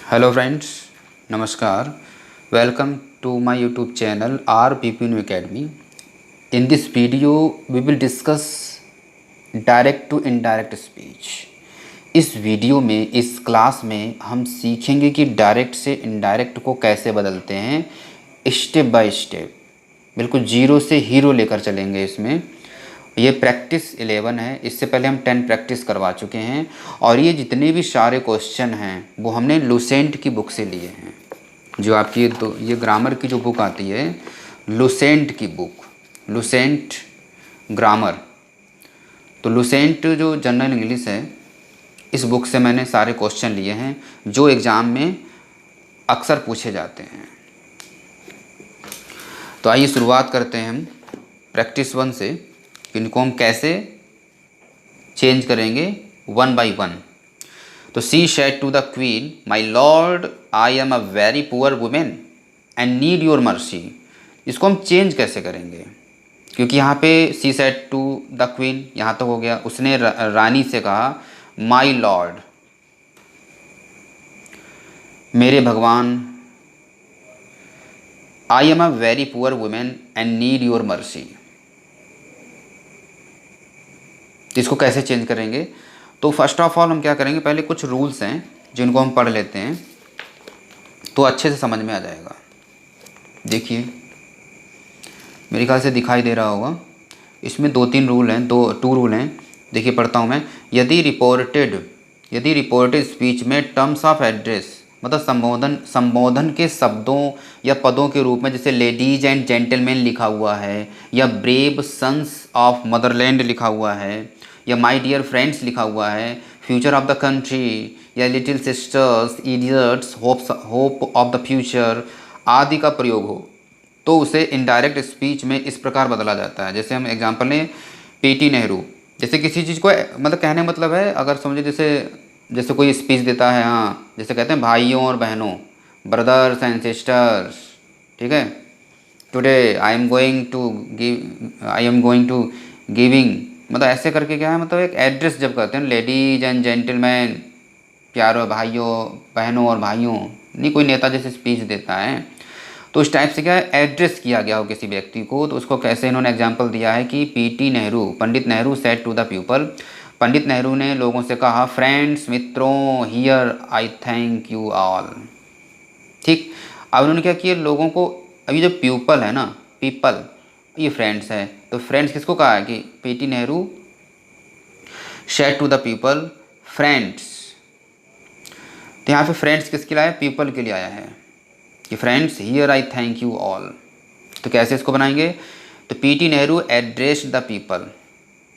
Hello friends, Namaskar. Welcome to my YouTube channel RPP Academy. In this video, we will discuss direct to indirect speech. इस video में इस class में हम सीखेंगे कि direct से इनडायरेक्ट को कैसे बदलते हैं स्टेप बाय स्टेप, बिल्कुल जीरो से हीरो लेकर चलेंगे। इसमें ये प्रैक्टिस 11 है, इससे पहले हम 10 प्रैक्टिस करवा चुके हैं और ये जितने भी सारे क्वेश्चन हैं वो हमने लुसेंट की बुक से लिए हैं। जो आपकी ये ग्रामर की जो बुक आती है, लुसेंट की बुक, लुसेंट ग्रामर, तो लुसेंट जो जनरल इंग्लिश है, इस बुक से मैंने सारे क्वेश्चन लिए हैं जो एग्ज़ाम में अक्सर पूछे जाते हैं। तो आइए शुरुआत करते हैं हम प्रैक्टिस 1 से, इनको हम कैसे चेंज करेंगे वन बाय वन। तो she said to the queen, my lord I am a very poor women and need your mercy. इसको हम चेंज कैसे करेंगे, क्योंकि यहाँ पे she said to the queen यहाँ तक हो गया, उसने रानी से कहा माई लॉर्ड, मेरे भगवान, आई am a very poor women and need your mercy. इसको कैसे चेंज करेंगे? तो फर्स्ट ऑफ ऑल हम क्या करेंगे, पहले कुछ रूल्स हैं जिनको हम पढ़ लेते हैं तो अच्छे से समझ में आ जाएगा। देखिए, मेरे ख्याल से दिखाई दे रहा होगा, इसमें 2-3 रूल हैं, टू रूल हैं। देखिए पढ़ता हूँ मैं। यदि रिपोर्टेड स्पीच में टर्म्स ऑफ एड्रेस, मतलब संबोधन के शब्दों या पदों के रूप में, जैसे लेडीज एंड जेंटलमैन लिखा हुआ है, या ब्रेव सन्स ऑफ मदरलैंड लिखा हुआ है, या माय डियर फ्रेंड्स लिखा हुआ है, फ्यूचर ऑफ द कंट्री, या little sisters, idiots, hope of the future आदि का प्रयोग हो, तो उसे इनडायरेक्ट स्पीच में इस प्रकार बदला जाता है। जैसे हम एग्जांपल लें, पीटी नेहरू, जैसे किसी चीज़ को मतलब कहने मतलब है, अगर समझे जैसे कोई स्पीच देता है, हाँ, जैसे कहते हैं भाइयों और बहनों, ब्रदर्स एंड सिस्टर्स, ठीक है, today I am going to giving, मतलब ऐसे करके क्या है, मतलब एक एड्रेस जब करते हैं, लेडीज एंड जेंटलमैन, प्यारो भाइयों, बहनों और भाइयों, नहीं कोई नेता जैसे स्पीच देता है तो उस टाइप से क्या है, एड्रेस किया गया हो किसी व्यक्ति को, तो उसको कैसे इन्होंने एग्जांपल दिया है कि PT Nehru, Pandit Nehru said to the people, Pandit Nehru ने लोगों से कहा, फ्रेंड्स, मित्रों, here I thank you all. ठीक, अब उन्होंने क्या किया, लोगों को, अभी जो पीपल है ना, पीपल, ये फ्रेंड्स है, तो फ्रेंड्स किसको कहा है कि PT Nehru said to the people friends. तो यहाँ पे फ्रेंड्स किसके लिए आया, पीपल के लिए आया है कि friends here I thank you all. तो कैसे इसको बनाएंगे, तो PT Nehru addressed the people,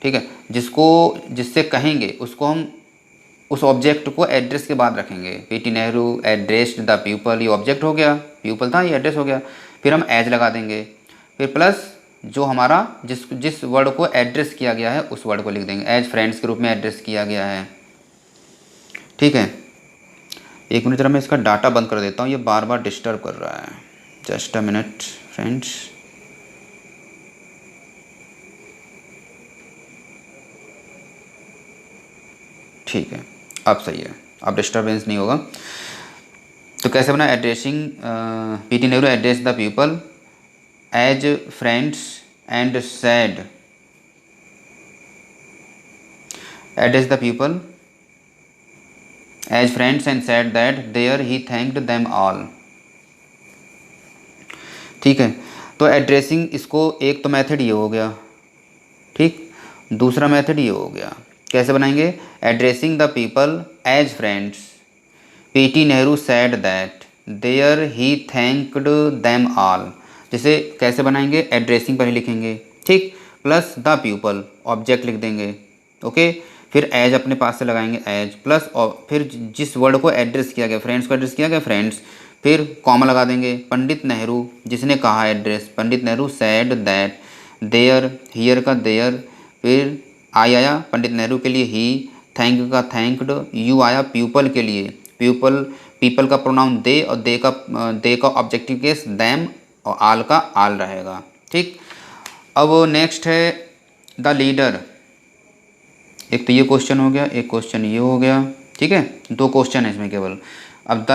ठीक है, जिससे कहेंगे उसको हम उस ऑब्जेक्ट को एड्रेस के बाद रखेंगे। PT Nehru addressed the people, ये ऑब्जेक्ट हो गया, पीपल था, ये एड्रेस हो गया, फिर हम एज लगा देंगे, फिर प्लस जो हमारा जिस वर्ड को एड्रेस किया गया है उस वर्ड को लिख देंगे, एज फ्रेंड्स के रूप में एड्रेस किया गया है। ठीक है, एक मिनट जरा मैं इसका डाटा बंद कर देता हूँ, ये बार बार डिस्टर्ब कर रहा है। Just a minute friends. ठीक है, अब सही है, अब डिस्टर्बेंस नहीं होगा। तो कैसे बना, addressing, PT Nehru address the people as friends and said, address the people as friends and said that there he thanked them all. ठीक है, तो एड्रेसिंग, इसको एक तो मेथड ये हो गया, ठीक, दूसरा मेथड ये हो गया, कैसे बनाएंगे, addressing the people as friends, PT Nehru said that there he thanked them all. जैसे कैसे बनाएंगे, एड्रेसिंग पहले लिखेंगे, ठीक, प्लस द पीपल, ऑब्जेक्ट लिख देंगे, ओके, फिर एज अपने पास से लगाएंगे, एज प्लस, और फिर जिस वर्ड को एड्रेस किया गया, फ्रेंड्स को एड्रेस किया गया, फ्रेंड्स, फिर कॉमा लगा देंगे, पंडित नेहरू, जिसने कहा address, Pandit Nehru said that, there, here का देयर, फिर आई आया पंडित नेहरू के लिए ही, थैंक का थैंक्ड, यू आया पीपल के लिए, पीपल का प्रोनाउन दे, और दे का ऑब्जेक्टिव केस दैम, और आल का आल रहेगा। ठीक, अब नेक्स्ट है द लीडर, एक तो ये क्वेश्चन हो गया, एक क्वेश्चन ये हो गया, ठीक है, 2 क्वेश्चन है इसमें केवल। अब द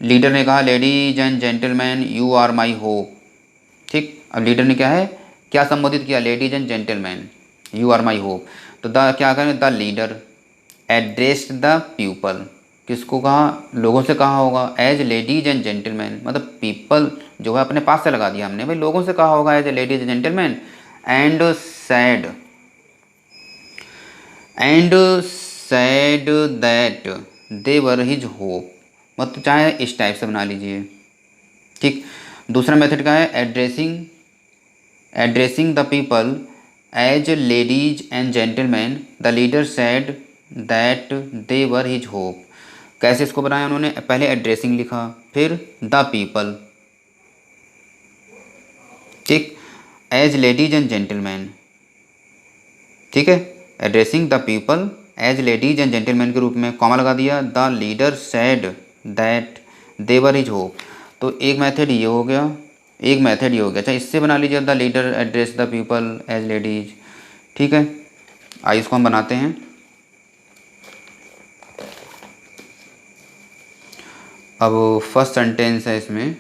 लीडर ने कहा ladies and gentleman you are my hope. ठीक, अब लीडर ने क्या संबोधित किया, ladies and gentleman you are my hope. तो द क्या करें, the leader addressed the people, किसको कहा, लोगों से कहा होगा, एज लेडीज एंड जेंटलमैन, मतलब पीपल जो है अपने पास से लगा दिया हमने, भाई लोगों से कहा होगा as a ladies and gentleman. And said that they were his hope, मतलब चाहे इस टाइप से बना लीजिए। ठीक, दूसरा मेथड क्या है, addressing the people as ladies and gentleman the leader said that they were his hope. कैसे इसको बनाया उन्होंने, पहले एड्रेसिंग लिखा, फिर द पीपल, ठीक, एज लेडीज एंड जेंटलमैन, ठीक है, addressing the people as ladies and gentleman के रूप में कॉमा लगा दिया, the leader said that they were his hope. तो एक मेथड ये हो गया, एक मेथड ये हो गया। अच्छा, इससे बना लीजिए the leader address the people as ladies. ठीक है, आइए इसको हम बनाते हैं। अब फर्स्ट सेंटेंस है, इसमें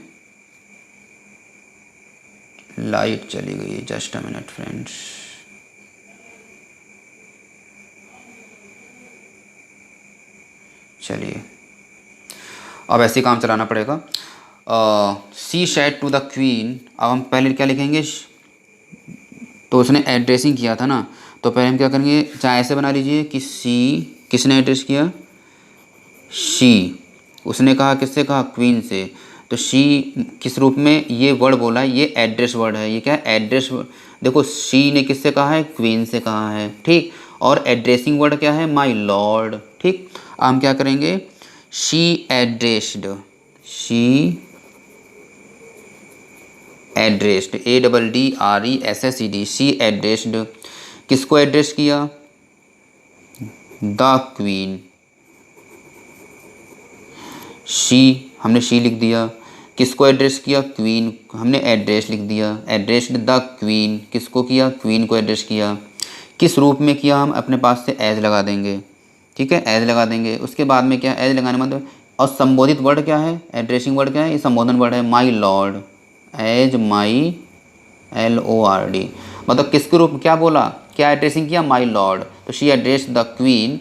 लाइट चली गई, जस्ट अ मिनट फ्रेंड्स। चलिए, अब ऐसे ही काम चलाना पड़ेगा। सी सैड टू द क्वीन, अब हम पहले क्या लिखेंगे, तो उसने एड्रेसिंग किया था ना, तो पहले हम क्या करेंगे, चाहे ऐसे बना लीजिए कि सी, किसने एड्रेस किया, शी, उसने कहा, किससे कहा, क्वीन से। तो शी किस रूप में ये वर्ड बोला है, ये एड्रेस वर्ड है, ये क्या है, एड्रेस। देखो शी ने किससे कहा है, क्वीन से कहा है, ठीक, और एड्रेसिंग वर्ड क्या है, माय लॉर्ड। ठीक, अब हम क्या करेंगे, she addressed, ADDRESSED, she addressed, किसको एड्रेस किया, द क्वीन। शी, हमने शी लिख दिया, किसको एड्रेस किया, क्वीन, हमने एड्रेस लिख दिया, एड्रेस्ड द क्वीन, किसको किया, क्वीन को एड्रेस किया। किस रूप में किया, हम अपने पास से एज लगा देंगे, ठीक है, एज लगा देंगे। उसके बाद में क्या, एज लगाने मतलब, और संबोधित वर्ड क्या है, एड्रेसिंग वर्ड क्या है, ये संबोधन वर्ड है, my lord, as my LORD, मतलब किसके रूप, क्या बोला, क्या एड्रेसिंग किया, माई लॉर्ड। तो शी एड्रेस द क्वीन,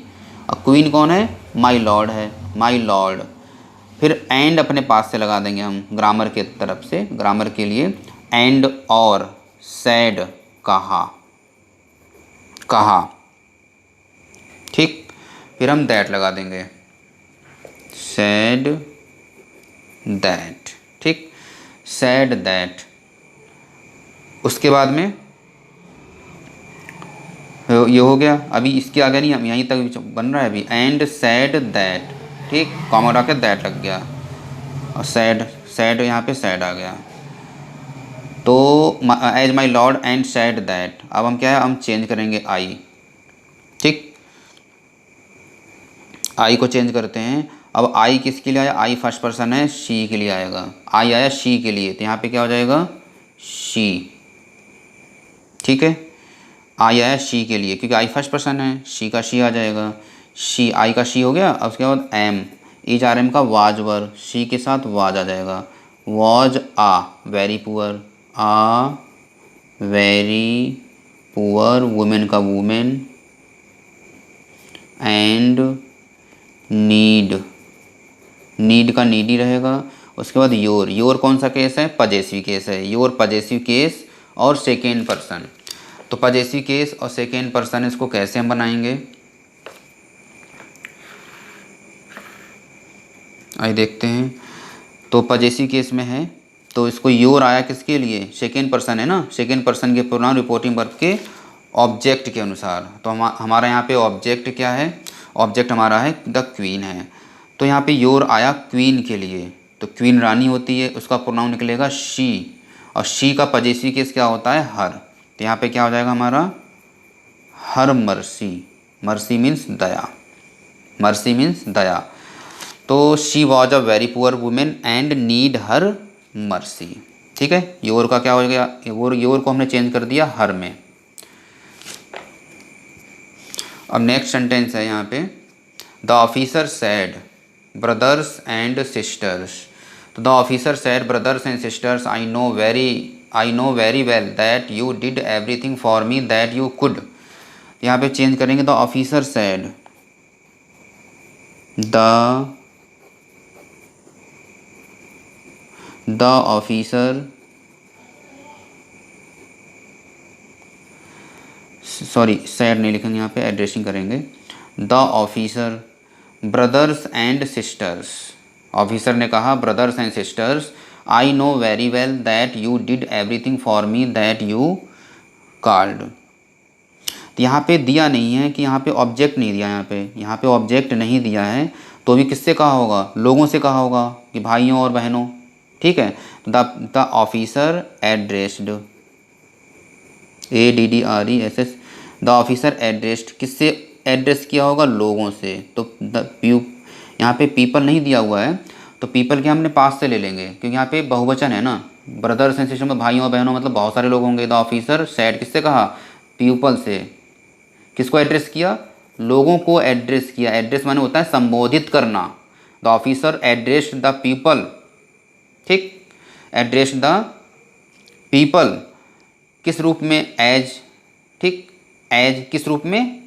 और क्वीन कौन है, माई लॉर्ड है, माई लॉर्ड। फिर एंड अपने पास से लगा देंगे हम, ग्रामर के तरफ से, ग्रामर के लिए, एंड और सैड, कहा, ठीक, फिर हम दैट लगा देंगे, सैड दैट, ठीक, सैड दैट। उसके बाद में ये हो गया, अभी इसके आगे नहीं, हम यहीं तक बन रहा है अभी, एंड सैड दैट, ठीक, कॉमा रख के दैट लग गया, और सैड यहाँ पे सैड आ गया। तो as my lord and said that, अब हम क्या है, हम चेंज करेंगे आई, ठीक, आई को चेंज करते हैं। अब आई किसके लिए आया, आई फर्स्ट पर्सन है, शी के लिए आएगा, आई आया शी के लिए, तो यहाँ पे क्या हो जाएगा, शी, ठीक है, आई आया शी के लिए, क्योंकि आई फर्स्ट पर्सन है, शी का शी आ जाएगा, शी, आई का शी हो गया। अब उसके बाद एम, इज आर एम का वाज वर, शी के साथ वाज आ जाएगा, was a very poor, a very poor, women का वुमेन, एंड नीड का नीडी रहेगा। उसके बाद योर कौन सा केस है, पजेसिव केस है, योर पजेसिव केस और सेकेंड पर्सन। तो पजेसिव केस और सेकेंड पर्सन, इसको कैसे हम बनाएंगे, आइए देखते हैं। तो पजेसिव केस में है, तो इसको योर आया किसके लिए, सेकेंड पर्सन है ना, सेकेंड पर्सन के प्रोनाउन रिपोर्टिंग वर्ब के ऑब्जेक्ट के अनुसार। तो हमारा यहाँ पे ऑब्जेक्ट क्या है, ऑब्जेक्ट हमारा है द क्वीन है। तो यहाँ पे योर आया क्वीन के लिए, तो क्वीन रानी होती है, उसका प्रोनाउन निकलेगा शी, और शी का पजेसिव केस क्या होता है, हर। तो यहाँ पे क्या हो जाएगा हमारा, हर मर्सी, मर्सी मीन्स दया, मर्सी मीन्स दया। तो she was a very poor women and need her mercy, ठीक है। योर का क्या हो गया, योर को हमने चेंज कर दिया हर में। अब नेक्स्ट सेंटेंस है यहाँ पे, the officer said brothers and sisters. तो the officer said brothers and sisters, I know very well that you did everything for me that you could. यहाँ पे चेंज करेंगे the officer said, the officer, sorry said नहीं लिखेंगे, यहाँ पे addressing करेंगे। The officer brothers and sisters, officer ने कहा brothers and sisters, I know very well that you did everything for me that you called. तो यहाँ पे दिया नहीं है कि यहाँ पे ऑब्जेक्ट नहीं दिया, यहाँ पे ऑब्जेक्ट नहीं दिया है, तो भी किससे कहा होगा, लोगों से कहा होगा कि भाइयों और बहनों। ठीक है, the officer addressed, ADDRESS, the officer addressed, किससे एड्रेस किया होगा, लोगों से। तो यहाँ पे पीपल नहीं दिया हुआ है, तो पीपल के हमने पास से ले लेंगे क्योंकि यहाँ पे बहुवचन है ना, ब्रदर्स एंड सिस्टर में भाइयों बहनों मतलब बहुत सारे लोग होंगे। द ऑफिसर सैड किससे कहा, पीपल से। किसको एड्रेस किया, लोगों को एड्रेस किया। एड्रेस माने होता है संबोधित करना। The officer addressed the people, ठीक, एड्रेस्ड द पीपल किस रूप में, एज, ठीक, एज किस रूप में,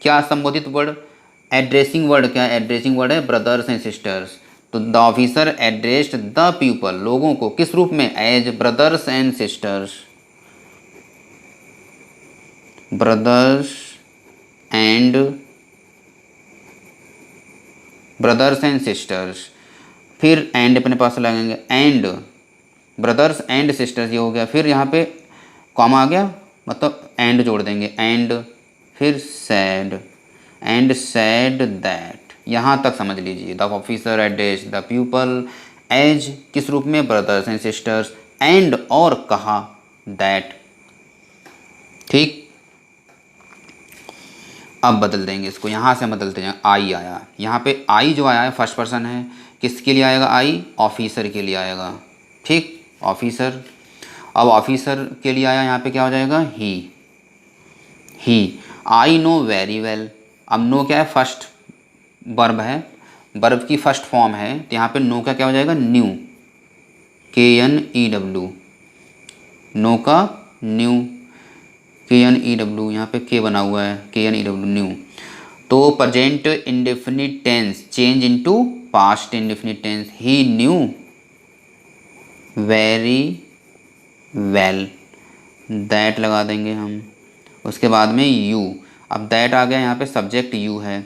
क्या संबोधित वर्ड, एड्रेसिंग वर्ड, क्या एड्रेसिंग वर्ड है, ब्रदर्स एंड सिस्टर्स। तो the officer addressed the people, लोगों को किस रूप में, as brothers and sisters, brothers and sisters. फिर एंड अपने पास लगाएंगे, एंड ब्रदर्स एंड सिस्टर्स, ये हो गया। फिर यहाँ पे कॉमा आ गया, मतलब एंड जोड़ देंगे, एंड फिर सैड, एंड सैड दैट। यहाँ तक समझ लीजिए। The officer addressed the people as किस रूप में, ब्रदर्स एंड सिस्टर्स, एंड और कहा, दैट। ठीक, अब बदल देंगे इसको, यहाँ से बदलते हैं। आई आया, यहाँ पे आई जो आया है फर्स्ट पर्सन है, किसके लिए आएगा, आई ऑफिसर के लिए आएगा। ठीक, ऑफिसर। अब ऑफिसर के लिए आया, यहाँ पे क्या हो जाएगा, he. I know very well, अब नो क्या है, फर्स्ट वर्ब है, वर्ब की फर्स्ट फॉर्म है, तो यहाँ पे नो का क्या हो जाएगा, न्यू, KNEW, नो का न्यू, KNEW, यहाँ पे के बना हुआ है, KNEW, न्यू। तो present indefinite tense change into past indefinite tense, he knew very well, that लगा देंगे हम। उसके बाद में यू, अब दैट आ गया, यहाँ पे सब्जेक्ट यू है,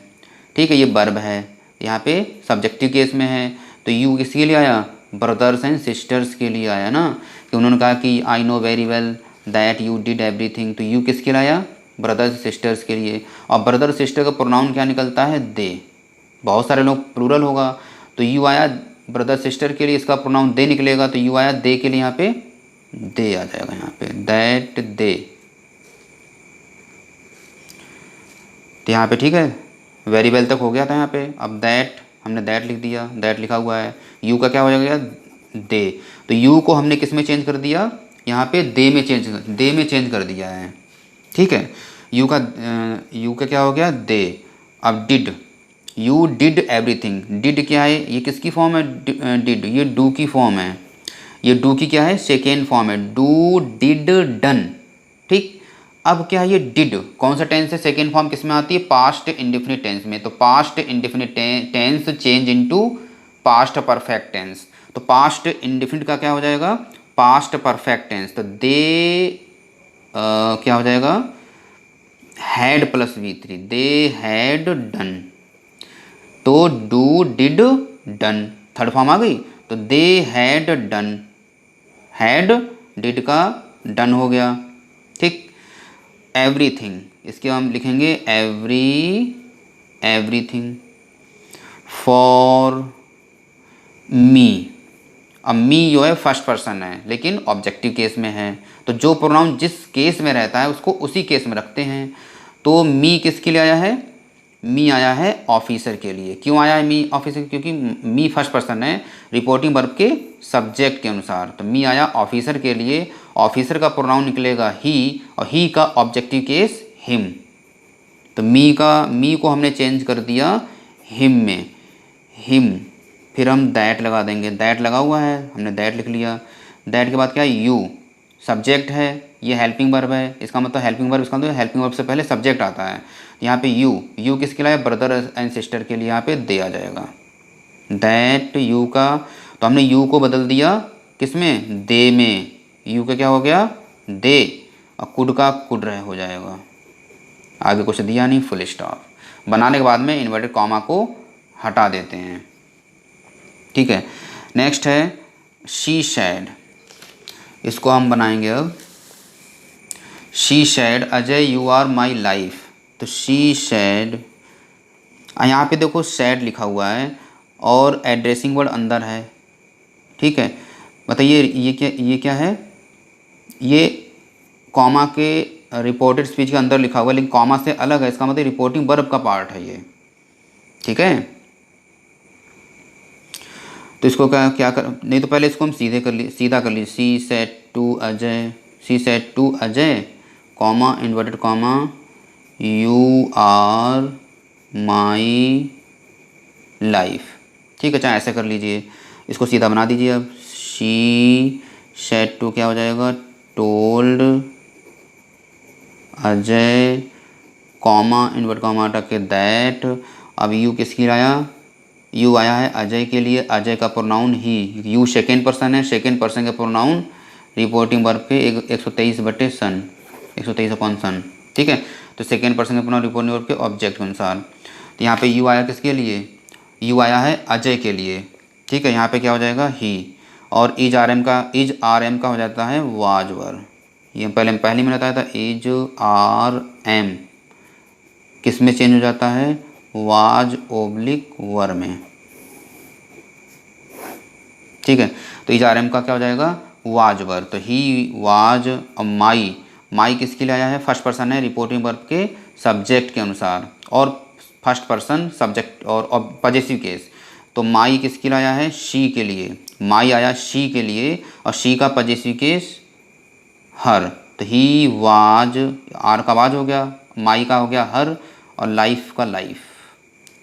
ठीक है, ये वर्ब है, यहाँ पे सब्जेक्टिव केस में है, तो यू किसके लिए आया, ब्रदर्स एंड सिस्टर्स के लिए आया ना, कि उन्होंने कहा कि आई know very well that you did everything, तो यू किसके लिए आया, ब्रदर्स सिस्टर्स के लिए। और ब्रदर सिस्टर का प्रोनाउन क्या निकलता है, दे, बहुत सारे लोग प्लूरल होगा, तो यू आया ब्रदर सिस्टर के लिए, इसका प्रोनाउन दे निकलेगा, तो यू आया दे के लिए, यहाँ पे दे आ जाएगा, यहाँ पे दैट दे। तो यहाँ पे ठीक है, वेरी वेल तक हो गया था यहाँ पे। अब दैट, हमने दैट लिख दिया, दैट लिखा हुआ है, यू का क्या हो जाएगा, दे। तो यू को हमने किस में चेंज कर दिया, यहाँ पे दे में चेंज कर दिया है। ठीक है, यू का क्या हो गया, दे। अब did, you did everything, did क्या है, ये किसकी फॉर्म है, डिड, ये डू की फॉर्म है, ये डू की क्या है, सेकेंड फॉर्म है, डू डिड डन। ठीक, अब क्या है, ये डिड कौन सा टेंस है, सेकेंड फॉर्म किस में आती है, पास्ट इंडेफिनिट टेंस में, तो past indefinite tense change into past perfect tense. तो पास्ट इंडेफिनिट का क्या हो जाएगा, पास्ट परफेक्ट टेंस, तो दे क्या हो जाएगा, had plus V3, they had done, तो do did done, third form आ गई, तो they had done, had did का डन हो गया। ठीक, एवरीथिंग, इसके हम लिखेंगे एवरीथिंग फॉर मी। अब मी जो है फर्स्ट पर्सन है लेकिन ऑब्जेक्टिव केस में है, तो जो प्रोनाउन जिस केस में रहता है उसको उसी केस में रखते हैं। तो मी किसके लिए आया है, मी आया है ऑफिसर के लिए। क्यों आया है मी ऑफिसर, क्योंकि मी फर्स्ट पर्सन है रिपोर्टिंग वर्ब के सब्जेक्ट के अनुसार, तो मी आया ऑफिसर के लिए। ऑफिसर का प्रोनाउन निकलेगा ही, और ही का ऑब्जेक्टिव केस हिम, तो मी को हमने चेंज कर दिया हिम में, हिम, फिर हम दैट लगा देंगे, दैट लगा हुआ है, हमने दैट लिख लिया। दैट के बाद क्या है, यू, सब्जेक्ट है, ये हेल्पिंग वर्ब है, इसका मतलब हेल्पिंग वर्ब, इसका मतलब हेल्पिंग वर्ब से पहले सब्जेक्ट आता है। यहाँ पे यू, यू किसके लिए, ब्रदर एंड सिस्टर के लिए यहाँ पे दे आ जाएगा। दैट यू का, तो हमने यू को बदल दिया किस में, दे में, यू का क्या हो गया, दे, और कुड का कुड रह हो जाएगा। आगे कुछ दिया नहीं, फुल स्टॉप। बनाने के बाद में इन्वर्टेड कॉमा को हटा देते हैं। ठीक है, नेक्स्ट है शी सैड, इसको हम बनाएंगे अब। She said Ajay you are my life, तो शी सैड, यहाँ पे देखो सैड लिखा हुआ है और एड्रेसिंग वर्ड अंदर है। ठीक है, बताइए ये क्या है, ये कॉमा के रिपोर्टेड स्पीच के अंदर लिखा हुआ है, लेकिन कॉमा से अलग है, इसका मतलब रिपोर्टिंग वर्ब का पार्ट है ये। ठीक है, तो इसको क्या क्या कर, नहीं तो पहले इसको हम सीधा कर लीजिए। She said to Ajay, she said to Ajay comma inverted comma you are my life. ठीक है, चाहे ऐसे कर लीजिए, इसको सीधा बना दीजिए। अब शी सेड टू क्या हो जाएगा, told Ajay comma invert comma अटक के दैट। अब यू किसकी लाया, यू आया है अजय के लिए, अजय का pronoun he, you second person है, सेकेंड पर्सन के प्रोनाउन रिपोर्टिंग वर्ब पे 123 बटे सन, 123 अपॉन सन। ठीक है, तो सेकेंड पर्सन के प्रोनाउन रिपोर्टिंग वर्ब के ऑब्जेक्ट के अनुसार। तो यहाँ पे यू आया किसके लिए, यू आया है अजय के लिए। ठीक है, यहाँ पे क्या हो जाएगा, ही, और इज आर एम का हो जाता है वाज वर। ये पहले मैंने बताया था, इज आर एम किस में चेंज हो जाता है, वाज ओब्लिक वर में। ठीक है, तो इज आर एम का क्या हो जाएगा, वाज वर, तो ही वाज, और माई, माई किसके लिए आया है, फर्स्ट पर्सन है रिपोर्टिंग वर्ब के सब्जेक्ट के अनुसार, और फर्स्ट पर्सन सब्जेक्ट और पॉजेसिव केस, तो माई किसके लिए आया है, शी के लिए, माई आया शी के लिए, और शी का पॉजेसिव केस हर, तो ही वाज, आर का वाज हो गया, माई का हो गया हर, और लाइफ का लाइफ,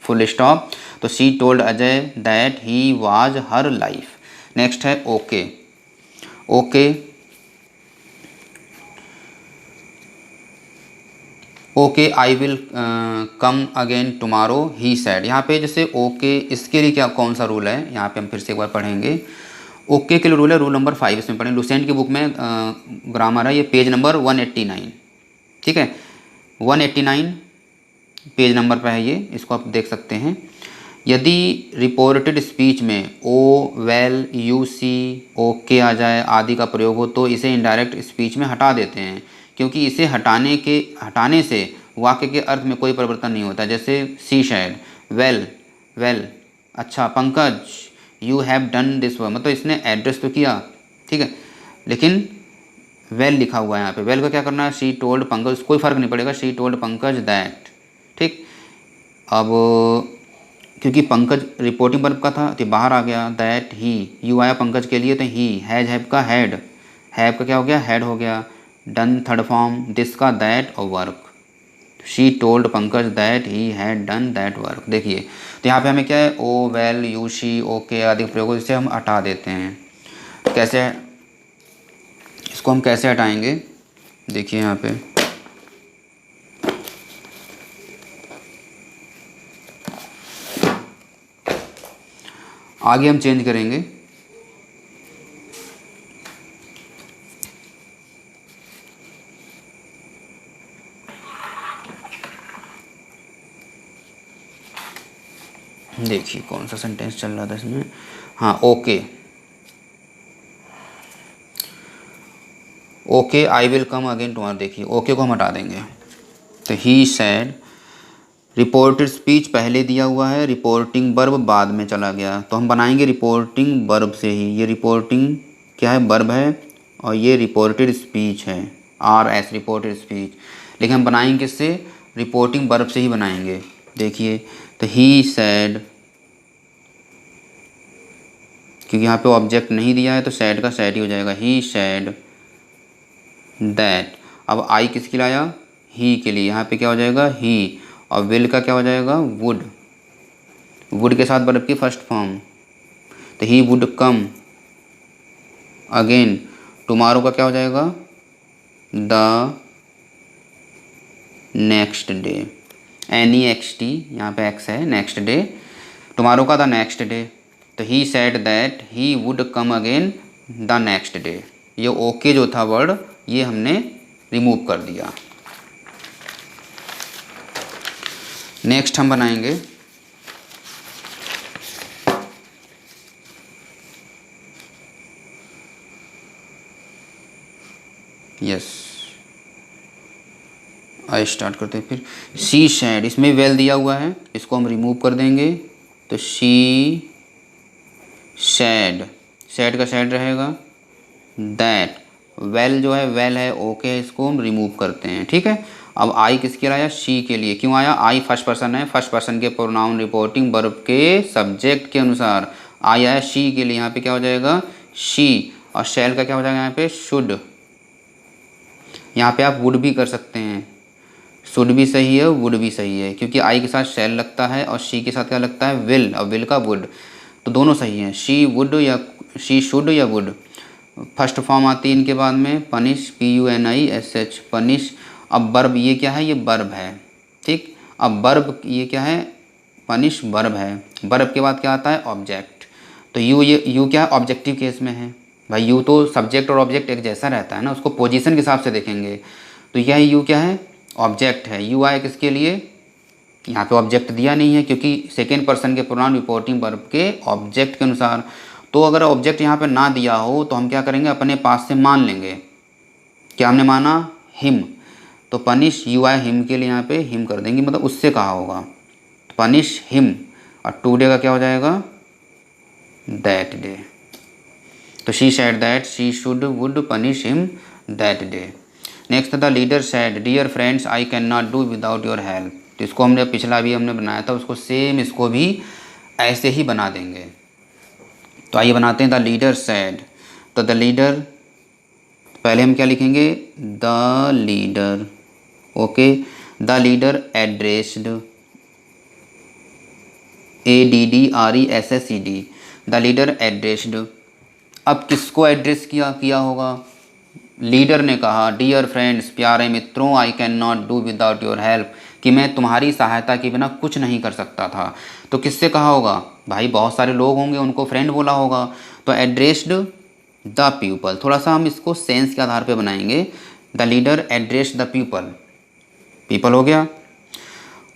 फुल स्टॉप। तो she told Ajay that he was her life. Next है okay, okay, okay I will come again tomorrow he said. यहाँ पे जैसे ओके, इसके लिए क्या कौन सा रूल है, यहाँ पे हम फिर से एक बार पढ़ेंगे। ओके के लिए रूल है, रूल नंबर 5 इसमें पढ़ें, लुसेंट की बुक में ग्रामर है, ये पेज नंबर 189। ठीक है, 189 पेज नंबर पर है ये, इसको आप देख सकते हैं। यदि रिपोर्टेड स्पीच में ओ, वेल, यू, सी, ओके आ जाए आदि का प्रयोग हो तो इसे इनडायरेक्ट स्पीच में हटा देते हैं, क्योंकि इसे हटाने से वाक्य के अर्थ में कोई परिवर्तन नहीं होता। जैसे सी शायद, वेल, वेल, अच्छा Pankaj you have done this work, मतलब इसने एड्रेस तो किया, ठीक है, लेकिन वेल लिखा हुआ है यहाँ पे, वेल का क्या करना है, शी टोल्ड पंकज, कोई फ़र्क नहीं पड़ेगा, शी टोल्ड पंकज दैट। ठीक, अब क्योंकि पंकज रिपोर्टिंग वर्ब का था तो बाहर आ गया, दैट ही, यू आया पंकज के लिए तो ही, हैज हैव का हैड, हैव का क्या हो गया, हैड हो गया, डन थर्ड फॉर्म, दिस का दैट, और work, she told Pankaj that he had done that work. देखिए, तो यहाँ पे हमें क्या है, ओ, वेल, यू, शी, ओके आदि प्रयोग से हम हटा देते हैं। कैसे, इसको हम कैसे हटाएंगे, देखिए यहाँ पे, आगे हम चेंज करेंगे। देखिए कौन सा सेंटेंस चल रहा था इसमें, हाँ okay, okay I will come again tomorrow, देखिए ओके को हम हटा देंगे। तो ही सैड, रिपोर्टेड स्पीच पहले दिया हुआ है, रिपोर्टिंग वर्ब बाद में चला गया, तो हम बनाएंगे रिपोर्टिंग वर्ब से ही। ये रिपोर्टिंग क्या है, वर्ब है, और ये रिपोर्टेड स्पीच है, आर एस रिपोर्टेड स्पीच, लेकिन हम बनाएंगे किससे, रिपोर्टिंग वर्ब से ही बनाएंगे। देखिए, तो ही सैड, क्योंकि यहाँ पे ऑब्जेक्ट नहीं दिया है तो सैड का सैड ही हो जाएगा, ही सैड दैट। अब आई किसके लिए आया, ही के लिए, यहाँ पे क्या हो जाएगा, ही, और विल का क्या हो जाएगा, वुड, वुड के साथ वर्ब की फर्स्ट फॉर्म, तो he would come again. Tomorrow का क्या हो जाएगा, द नेक्स्ट डे, NEXT, यहाँ पे एक्स है, नेक्स्ट डे, टुमारो का द नेक्स्ट डे। तो he said that he would come again the next day. ये ओके जो था वर्ड, ये हमने रिमूव कर दिया। नेक्स्ट हम बनाएंगे यस आई स्टार्ट करते हैं। फिर शी शेड, इसमें वेल दिया हुआ है, इसको हम रिमूव कर देंगे। तो शी शेड, शेड का शेड रहेगा। दैट, वेल जो है वेल है, ओके है, इसको हम रिमूव करते हैं। ठीक है, अब आई किसके लिए आया, शी के लिए। क्यों आया, आई फर्स्ट पर्सन है, फर्स्ट पर्सन के प्रोनाउन रिपोर्टिंग वर्ब के सब्जेक्ट के अनुसार आई आया शी के लिए। यहाँ पे क्या हो जाएगा, शी, और शैल का क्या हो जाएगा यहाँ पे, शुड। यहाँ पे आप वुड भी कर सकते हैं, शुड भी सही है, वुड भी सही है, क्योंकि आई के साथ शैल लगता है और शी के साथ क्या लगता है, विल, और विल का वुड, तो दोनों सही हैं। शी वुड या शी शुड या वुड। फर्स्ट फॉर्म आती है इनके बाद में पनिश, PUNISH, पनिश। अब वर्ब ये क्या है, ये वर्ब है। ठीक, अब वर्ब ये क्या है, पनिश वर्ब है। वर्ब के बाद क्या आता है, ऑब्जेक्ट। तो यू क्या है, ऑब्जेक्टिव केस में है भाई। यू तो सब्जेक्ट और ऑब्जेक्ट एक जैसा रहता है ना, उसको पोजीशन के हिसाब से देखेंगे। तो यह यू क्या है, ऑब्जेक्ट है। यू आए किसके लिए, यहाँ पे ऑब्जेक्ट दिया नहीं है, क्योंकि सेकेंड पर्सन के प्रोनाउन रिपोर्टिंग वर्ब के ऑब्जेक्ट के अनुसार। तो अगर ऑब्जेक्ट यहाँ पे ना दिया हो तो हम क्या करेंगे, अपने पास से मान लेंगे। क्या हमने माना, हिम, तो पनिश यू आए हिम के लिए यहाँ पे हिम कर देंगे, मतलब उससे कहा होगा, तो पनिश हिम। और टुडे का क्या हो जाएगा, दैट डे। तो she said that she should would punish him that day. Next, the leader said dear friends I can not do without your help. तो इसको हमने पिछला भी हमने बनाया था, उसको सेम इसको भी ऐसे ही बना देंगे। तो आइए बनाते हैं, द लीडर सेड। तो द लीडर, पहले हम क्या लिखेंगे, the leader, okay. The leader addressed, ADDRESSED, the leader addressed. अब किसको एड्रेस किया होगा, लीडर ने कहा डियर फ्रेंड्स, प्यारे मित्रों, आई can not do without your help, कि मैं तुम्हारी सहायता के बिना कुछ नहीं कर सकता था। तो किससे कहा होगा भाई, बहुत सारे लोग होंगे, उनको फ्रेंड बोला होगा। तो एड्रेस्ड द पीपल, थोड़ा सा हम इसको सेंस के आधार पे बनाएंगे। The leader addressed the people, people हो गया।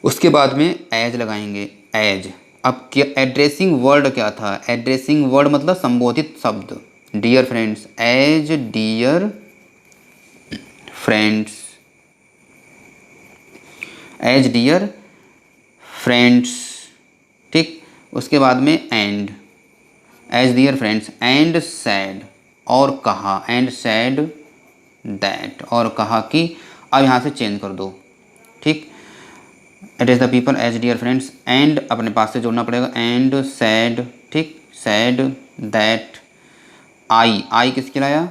उसके बाद में एज लगाएंगे, एज। अब क्या एड्रेसिंग वर्ड क्या था, एड्रेसिंग वर्ड मतलब संबोधित शब्द। Dear friends, as dear friends, as dear friends. ठीक, उसके बाद में and, as dear friends and said, और कहा, एंड सैड दैट, और कहा कि। अब यहाँ से चेंज कर दो। ठीक, address the people as dear friends, and अपने पास से जोड़ना पड़ेगा, एंड सैड। ठीक, सैड दैट, आई किसके लाया,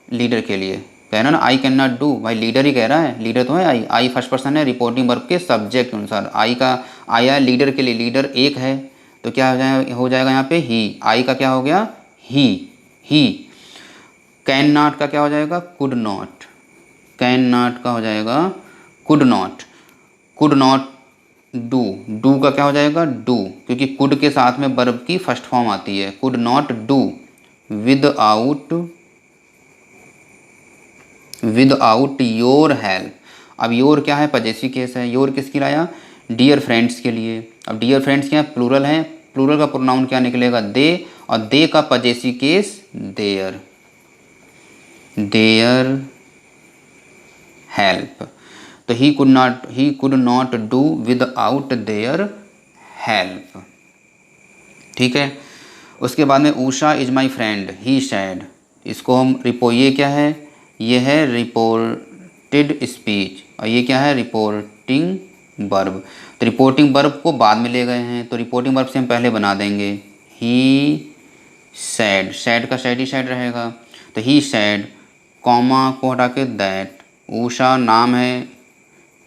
लीडर के लिए। कहना ना आई कैन नॉट डू, भाई लीडर ही कह रहा है, लीडर तो है आई फर्स्ट पर्सन है, रिपोर्टिंग वर्ब के सब्जेक्ट के अनुसार आई का आया लीडर के लिए, लीडर एक है, तो क्या हो जाएगा यहाँ पे, ही। आई का क्या हो गया, ही। कैन नॉट का क्या हो जाएगा, कुड नॉट। कैन नॉट का हो जाएगा could not. Could not do का क्या हो जाएगा, डू, क्योंकि कुड के साथ में वर्ब की फर्स्ट फॉर्म आती है। Could not do without your help. अब योर क्या है, पजेसिव केस है। योर किसकी लाया, डियर फ्रेंड्स के लिए। अब डियर फ्रेंड्स क्या है, प्लूरल है, प्लूरल का प्रोनाउन क्या निकलेगा, दे, और दे का possessive case their, their help. तो he could not do without their help. ठीक है, उसके बाद में Usha is my friend, he said. इसको हम ये क्या है, ये है रिपोर्टेड स्पीच, और ये क्या है, रिपोर्टिंग वर्ब। तो रिपोर्टिंग वर्ब को बाद में ले गए हैं, तो रिपोर्टिंग वर्ब से हम पहले बना देंगे, ही सैड, सैड का सैड ही सैड रहेगा। तो ही सैड, कॉमा को हटा के दैट। उषा नाम है,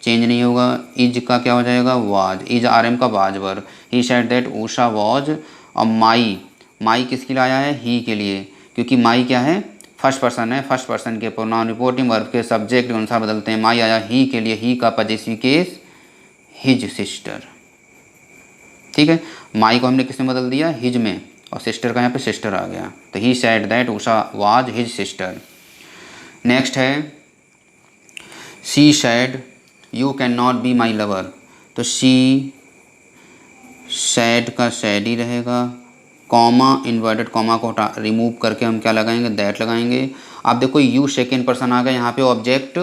चेंज नहीं होगा। इज का क्या हो जाएगा, वाज। इज आर एम का was were. He said that Usha was. और माई, माई किसके लिए आया है, ही के लिए, क्योंकि माई क्या है, फर्स्ट पर्सन है। फर्स्ट पर्सन के प्रोनाउन रिपोर्टिंग वर्ब के सब्जेक्ट के अनुसार बदलते हैं। माई आया ही के लिए, ही का पजेसिव केस हिज सिस्टर। ठीक है, माई को हमने किसमें बदल दिया, हिज में, और सिस्टर का यहाँ पे सिस्टर आ गया। तो he said that Usha was his sister. Next है she said you can not be my lover. तो शी सैड का सैड ही रहेगा, कॉमा, इन्वर्टेड कॉमा को रिमूव करके हम क्या लगाएंगे, दैट लगाएंगे। आप देखो यू सेकेंड पर्सन आ गया, यहाँ पे ऑब्जेक्ट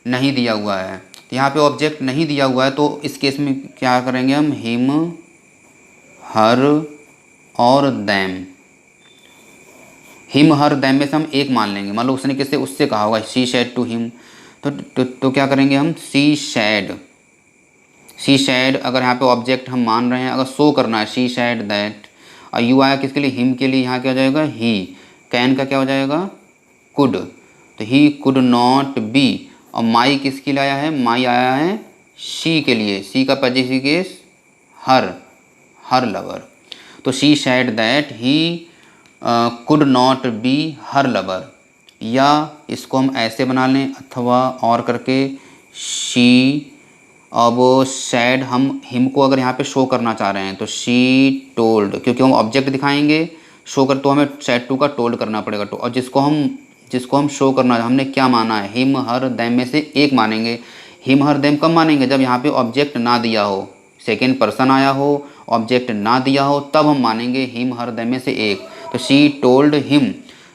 नहीं दिया हुआ है। यहाँ पे ऑब्जेक्ट नहीं दिया हुआ है तो इस केस में क्या करेंगे हम, हिम, हर और दैम। हिम हर दैम में से हम एक मान लेंगे, मान लो उसने किससे, उससे कहा होगा शी सैड टू हिम, तो क्या करेंगे हम, शी सैड। शी सैड अगर यहाँ पे ऑब्जेक्ट हम मान रहे हैं, अगर शो करना है शी सैड दैट, और यू आया किसके लिए, हिम के लिए, यहाँ क्या हो जाएगा, ही। कैन का क्या हो जाएगा, कुड, तो ही कुड नॉट बी। और माई किसके लिए आया है, माई आया है शी के लिए, शी का पजेसिव केस हर, हर लवर। तो she sad that he could not be her lover, या इसको हम ऐसे बना लें अथवा और करके शी। अब सैड हम हिम को अगर यहाँ पे शो करना चाह रहे हैं तो शी टोल्ड, क्योंकि हम ऑब्जेक्ट दिखाएंगे शो कर, तो हमें सैड टू का टोल्ड करना पड़ेगा। तो और जिसको हम शो करना, हमने क्या माना है, हिम हर दैम में से एक मानेंगे। हिम हर दैम कब मानेंगे, जब यहाँ पे ऑब्जेक्ट ना दिया हो, सेकेंड पर्सन आया हो, ऑब्जेक्ट ना दिया हो, तब हम मानेंगे हिम हर दैम में से एक। तो शी टोल्ड हिम,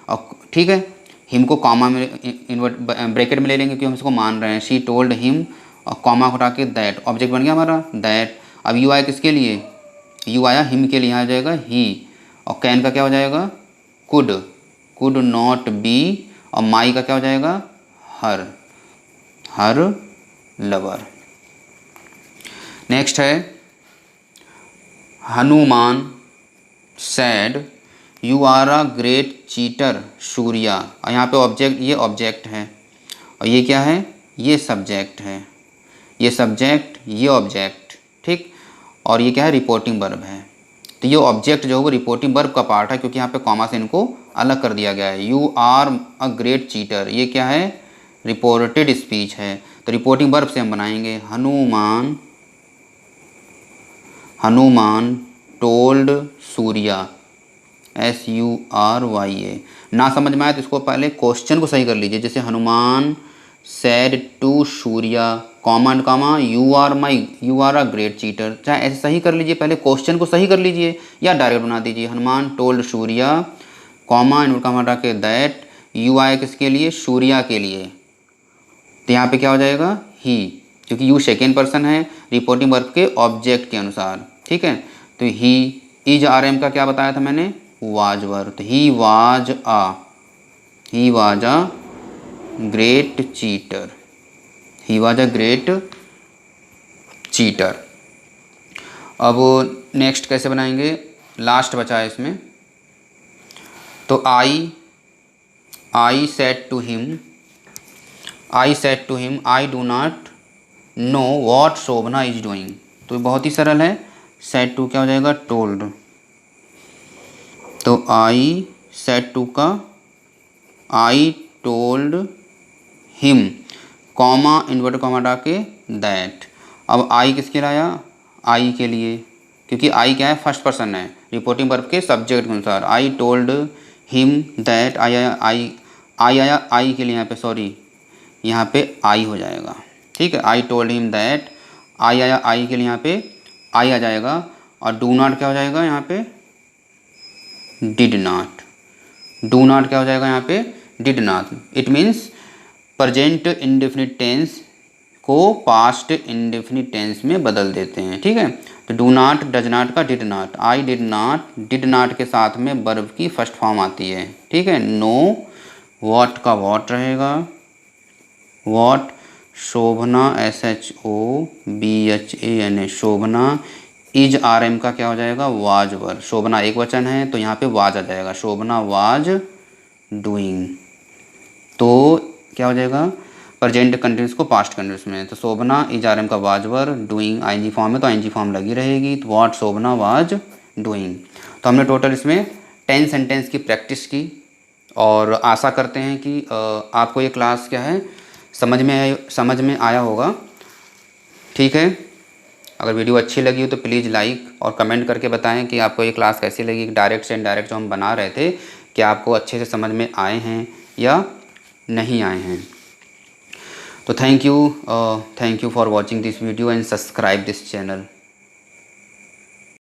और ठीक है, हिम को कॉमा में इन्वर्ट ब्रैकेट में ले लेंगे क्योंकि हम इसको मान रहे हैं। शी टोल्ड हिम, और कॉमा हटा के दैट, ऑब्जेक्ट बन गया हमारा दैट। अब यू आया किसके लिए, यू आया हिम के लिए, यहाँ आ जाएगा ही, और कैन का क्या हो जाएगा, कुड, कुड नॉट बी, और माई का क्या हो जाएगा, हर, हर लवर। नेक्स्ट है Hanuman said you are a great cheater Surya. और यहाँ पे ऑब्जेक्ट, ये ऑब्जेक्ट है, और ये क्या है, ये सब्जेक्ट है, ये सब्जेक्ट, ये ऑब्जेक्ट, ठीक। और ये क्या है, रिपोर्टिंग वर्ब है। तो ये ऑब्जेक्ट जो है वो रिपोर्टिंग वर्ब का पार्ट है, क्योंकि यहाँ पे कॉमा से इनको अलग कर दिया गया है। You are a great cheater, ये क्या है, रिपोर्टेड स्पीच है, तो रिपोर्टिंग वर्ब से हम बनाएंगे हनुमान, हनुमान टोल्ड सूर्या, SURYA। ना समझ में आए तो इसको पहले क्वेश्चन को सही कर लीजिए, जैसे Hanuman said to Surya, comma comma, you are a great cheater. चाहे ऐसे सही कर लीजिए, पहले क्वेश्चन को सही कर लीजिए, या डायरेक्ट बना दीजिए Hanuman told Surya, comma invert comma हटा के दैट, यू आया किसके लिए, सूर्या के लिए। तो यहाँ पे क्या हो जाएगा, ही, क्योंकि यू सेकेंड पर्सन है रिपोर्टिंग वर्ब के ऑब्जेक्ट के अनुसार, ठीक है। तो ही, इज आर एम का क्या बताया था मैंने, वाज वर्ब। तो he was a great cheater, he was a great cheater. अब नेक्स्ट कैसे बनाएंगे, लास्ट बचा है इसमें। तो I said to him, I do not know what Shobhana is doing. तो बहुत ही सरल है, सेड टू क्या हो जाएगा, टोल्ड। तो आई सेड टू का I told him, comma invert comma हटा के दैट। अब आई किसके लिए आया, आई के लिए, क्योंकि आई क्या है, फर्स्ट पर्सन है रिपोर्टिंग वर्ब के सब्जेक्ट के अनुसार। आई टोल्ड हिम दैट, आई आया आई के लिए, यहाँ पे सॉरी, यहाँ पे आई हो जाएगा, ठीक है। आई टोल्ड हिम दैट, आई आया आई के लिए, यहाँ पे आई आ जाएगा, और डू नॉट क्या हो जाएगा यहाँ पे, डिड नॉट। डू नॉट क्या हो जाएगा यहाँ पे, did not. It means present indefinite tense को पास्ट इंडेफिनिट टेंस में बदल देते हैं, ठीक है। तो डू नॉट, डज नॉट का did not, I did not के साथ में वर्ब की फर्स्ट फॉर्म आती है, ठीक है। नो, वॉट का वॉट रहेगा, what, Shobhana SHOBHANA Shobhana, is are am का क्या हो जाएगा, वाज वर्ब। शोभना एक वचन है तो यहाँ पे वाज आ जाएगा, शोभना वाज डूइंग। तो क्या हो जाएगा, प्रेजेंट कंटिन्यूस को पास्ट कंटिन्यूस में। तो शोभना इज आर एम का was were, doing ING form है तो आईएनजी फॉर्म लगी रहेगी। तो व्हाट शोभना वाज डूइंग। तो हमने टोटल इसमें 10 सेंटेंस की प्रैक्टिस की और आशा करते हैं कि आपको ये क्लास क्या है समझ में आया होगा। ठीक है, अगर वीडियो अच्छी लगी हो तो प्लीज़ लाइक और कमेंट करके बताएं कि आपको ये क्लास कैसी लगी। डायरेक्ट से इनडायरेक्ट जो हम बना रहे थे क्या आपको अच्छे से समझ में आए हैं या नहीं आए हैं। तो thank you for watching this video and subscribe this channel.